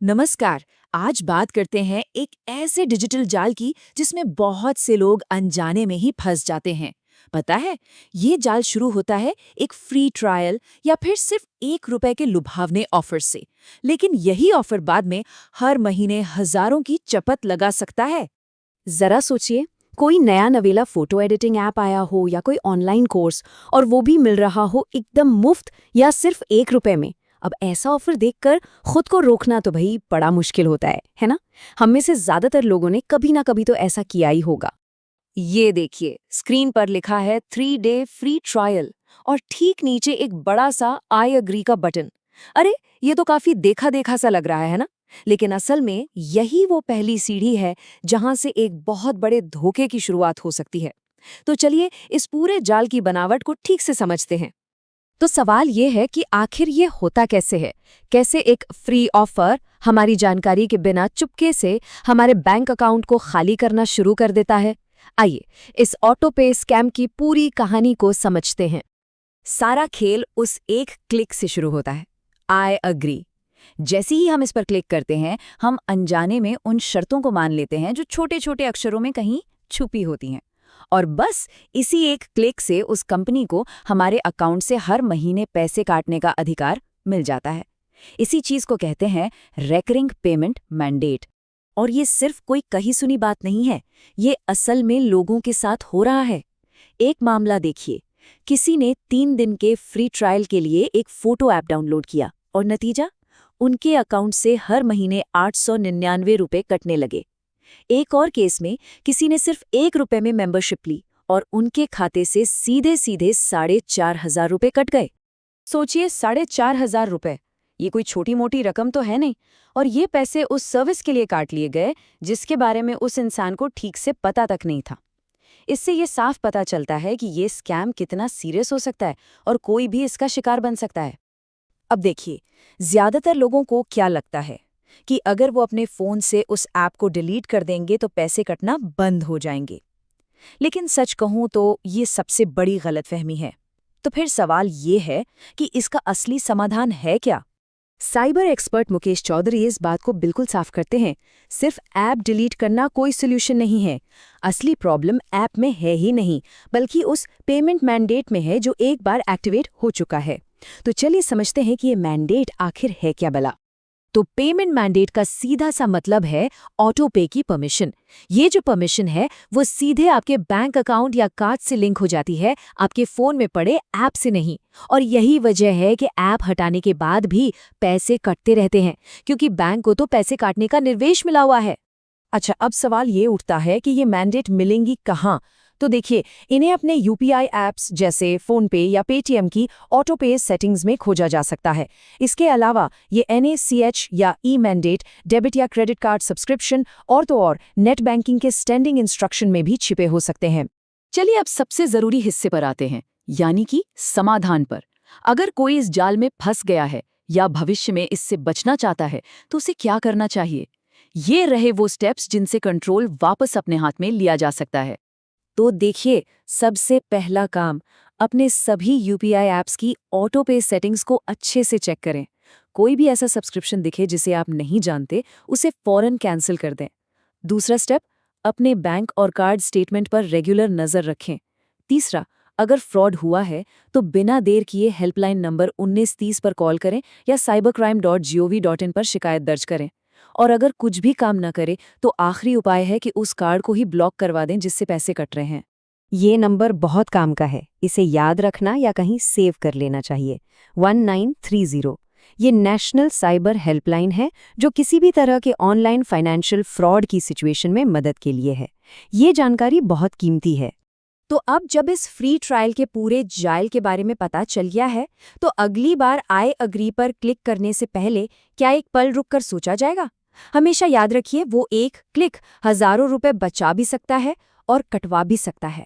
नमस्कार। आज बात करते हैं एक ऐसे डिजिटल जाल की जिसमें बहुत से लोग अनजाने में ही फंस जाते हैं। पता है, ये जाल शुरू होता है एक फ्री ट्रायल या फिर सिर्फ ₹1 के लुभावने ऑफर से। लेकिन यही ऑफर बाद में हर महीने हजारों की चपत लगा सकता है। जरा सोचिए, कोई नया नवेला फोटो एडिटिंग ऐप आया हो या कोई ऑनलाइन कोर्स, और वो भी मिल रहा हो एकदम मुफ्त या सिर्फ ₹1 में। अब ऐसा ऑफर देखकर खुद को रोकना तो भाई बड़ा मुश्किल होता है ना। हम में से ज्यादातर लोगों ने कभी ना कभी तो ऐसा किया ही होगा। ये देखिए, स्क्रीन पर लिखा है 3 डे फ्री ट्रायल और ठीक नीचे एक बड़ा सा आई अग्री का बटन। अरे, ये तो काफी देखा देखा सा लग रहा है ना। लेकिन असल में यही वो पहली सीढ़ी है जहां से एक बहुत बड़े धोखे की शुरुआत हो सकती है। तो चलिए इस पूरे जाल की बनावट को ठीक से समझते हैं। तो सवाल ये है कि आखिर ये होता कैसे है। कैसे एक फ्री ऑफर हमारी जानकारी के बिना चुपके से हमारे बैंक अकाउंट को खाली करना शुरू कर देता है। आइए इस ऑटो पे स्कैम की पूरी कहानी को समझते हैं। सारा खेल उस एक क्लिक से शुरू होता है, आई अग्री। जैसे ही हम इस पर क्लिक करते हैं, हम अनजाने में उन शर्तों को मान लेते हैं जो छोटे छोटे अक्षरों में कहीं छुपी होती हैं। और बस इसी एक क्लिक से उस कंपनी को हमारे अकाउंट से हर महीने पैसे काटने का अधिकार मिल जाता है। इसी चीज को कहते हैं रेकरिंग पेमेंट मैंडेट। और ये सिर्फ कोई कही सुनी बात नहीं है, ये असल में लोगों के साथ हो रहा है। एक मामला देखिए, किसी ने 3 दिन के फ्री ट्रायल के लिए एक फोटो ऐप डाउनलोड किया और नतीजा, उनके अकाउंट से हर महीने ₹899 कटने लगे। एक और केस में किसी ने सिर्फ ₹1 में मेंबरशिप ली और उनके खाते से सीधे सीधे ₹4,500 कट गए। सोचिए, ₹4,500, ये कोई छोटी मोटी रकम तो है नहीं। और ये पैसे उस सर्विस के लिए काट लिए गए जिसके बारे में उस इंसान को ठीक से पता तक नहीं था। इससे ये साफ पता चलता है कि ये स्कैम कितना सीरियस हो सकता है और कोई भी इसका शिकार बन सकता है। अब देखिए, ज्यादातर लोगों को क्या लगता है कि अगर वो अपने फोन से उस ऐप को डिलीट कर देंगे तो पैसे कटना बंद हो जाएंगे। लेकिन सच कहूं तो ये सबसे बड़ी गलतफहमी है। तो फिर सवाल ये है कि इसका असली समाधान है क्या? साइबर एक्सपर्ट मुकेश चौधरी इस बात को बिल्कुल साफ करते हैं। सिर्फ ऐप डिलीट करना कोई सोल्यूशन नहीं है। असली प्रॉब्लम ऐप में है ही नहीं, बल्कि उस पेमेंट मैंडेट में है जो एक बार एक्टिवेट हो चुका है। तो चलिए समझते हैं कि ये मैंडेट आखिर है क्या भला। तो पेमेंट मैंडेट का सीधा सा मतलब है ऑटो पे की परमिशन। ये जो परमिशन है वो सीधे आपके बैंक अकाउंट या कार्ड से लिंक हो जाती है, आपके फोन में पड़े ऐप से नहीं। और यही वजह है कि ऐप हटाने के बाद भी पैसे कटते रहते हैं, क्योंकि बैंक को तो पैसे काटने का निर्देश मिला हुआ है। अच्छा, अब सवाल ये उठता है कि ये मैंडेट मिलेंगी कहाँ। तो देखिए, इन्हें अपने यूपीआई ऐप्स जैसे फोनपे या पेटीएम की ऑटो पे सेटिंग्स में खोजा जा सकता है। इसके अलावा ये एनएसीएच या ई मैंडेट, डेबिट या क्रेडिट कार्ड सब्सक्रिप्शन और तो और नेट बैंकिंग के स्टैंडिंग इंस्ट्रक्शन में भी छिपे हो सकते हैं। चलिए अब सबसे जरूरी हिस्से पर आते हैं, यानी कि समाधान पर। अगर कोई इस जाल में फंस गया है या भविष्य में इससे बचना चाहता है तो उसे क्या करना चाहिए? ये रहे वो स्टेप्स जिनसे कंट्रोल वापस अपने हाथ में लिया जा सकता है। तो देखिए, सबसे पहला काम, अपने सभी यूपीआई ऐप्स की ऑटो पे सेटिंग्स को अच्छे से चेक करें। कोई भी ऐसा सब्सक्रिप्शन दिखे जिसे आप नहीं जानते, उसे फौरन कैंसिल कर दें। दूसरा स्टेप, अपने बैंक और कार्ड स्टेटमेंट पर रेगुलर नज़र रखें। तीसरा, अगर फ्रॉड हुआ है तो बिना देर किए हेल्पलाइन नंबर 1930 पर कॉल करें या cybercrime.gov.in पर शिकायत दर्ज करें। और अगर कुछ भी काम न करे तो आखिरी उपाय है कि उस कार्ड को ही ब्लॉक करवा दें जिससे पैसे कट रहे हैं। ये नंबर बहुत काम का है, इसे याद रखना या कहीं सेव कर लेना चाहिए। 1930 ये नेशनल साइबर हेल्पलाइन है जो किसी भी तरह के ऑनलाइन फाइनेंशियल फ्रॉड की सिचुएशन में मदद के लिए है। ये जानकारी बहुत कीमती है। तो अब जब इस फ्री ट्रायल के पूरे जाल के बारे में पता चल गया है, तो अगली बार आई अग्री पर क्लिक करने से पहले क्या एक पल रुककर सोचा जाएगा? हमेशा याद रखिए, वो एक क्लिक हजारों रुपए बचा भी सकता है और कटवा भी सकता है।